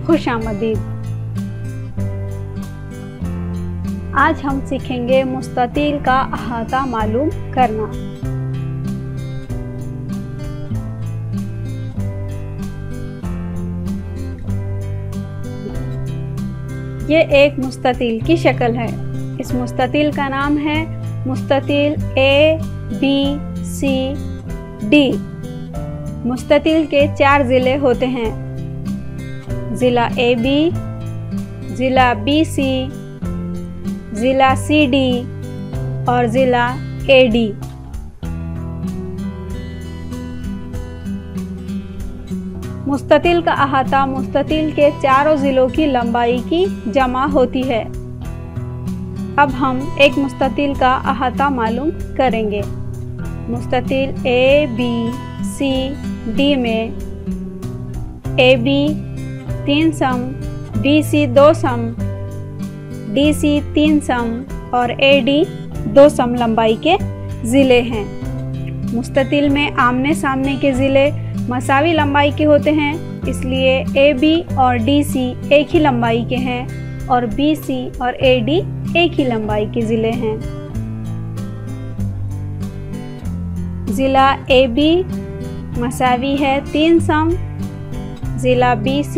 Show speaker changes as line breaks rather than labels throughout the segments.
खुशामदीद। आज हम सीखेंगे मुस्ततिल का अहाता मालूम करना। ये एक मुस्ततिल की शक्ल है। इस मुस्ततिल का नाम है मुस्ततिल ABCD। मुस्ततिल के 4 ज़िले होते हैं, ज़िला AB, ज़िला BC, ज़िला CD और ज़िला AD। मुस्ततिल का अहाता मुस्ततिल के चारों ज़िलों की लंबाई की जमा होती है। अब हम एक मुस्ततिल का अहाता मालूम करेंगे। मुस्ततिल ABCD में AB 3 सम, BC 2 सम, DC 3 सम और AD 2 सम लंबाई के ज़िले हैं। मुस्ततिल में आमने सामने के ज़िले मसावी लंबाई के होते हैं, इसलिए AB और DC एक ही लंबाई के हैं और BC और AD एक ही लंबाई के ज़िले हैं। ज़िला AB मसावी है 3 सम, ज़िला BC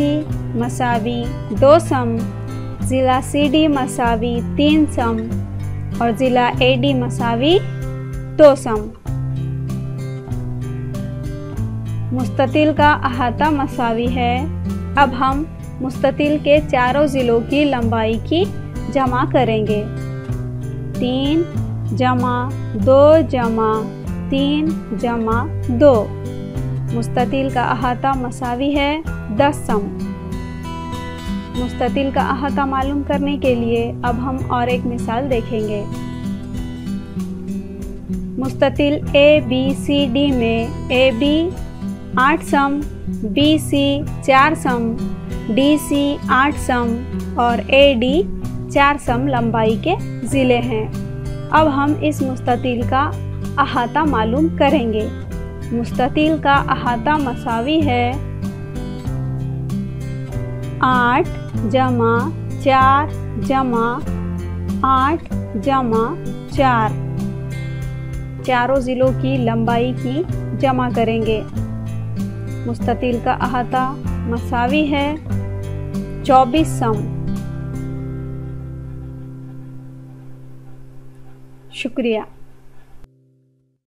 मसावी 2 सम, ज़िला CD मसावी 3 सम और ज़िला AD मसावी 2 सम। मुस्ततिल का अहाता मसावी है। अब हम मुस्ततिल के चारों ज़िलों की लंबाई की जमा करेंगे। 3 जमा 2 जमा 3 जमा 2। मुस्ततिल का अहाता मसावी है 10 सम। मुस्ततिल का अहाता मालूम करने के लिए अब हम और एक मिसाल देखेंगे। मुस्ततिल ABCD में AB 8 सम, BC 4 सम, DC 8 सम और AD 4 सम लंबाई के ज़िले हैं। अब हम इस मुस्ततिल का अहाता मालूम करेंगे। मुस्ततिल का अहाता मसावी है 8 जमा 4 जमा 8 जमा 4। चारों ज़िलों की लंबाई की जमा करेंगे। मुस्ततिल का अहाता मसावी है 24 सम। शुक्रिया।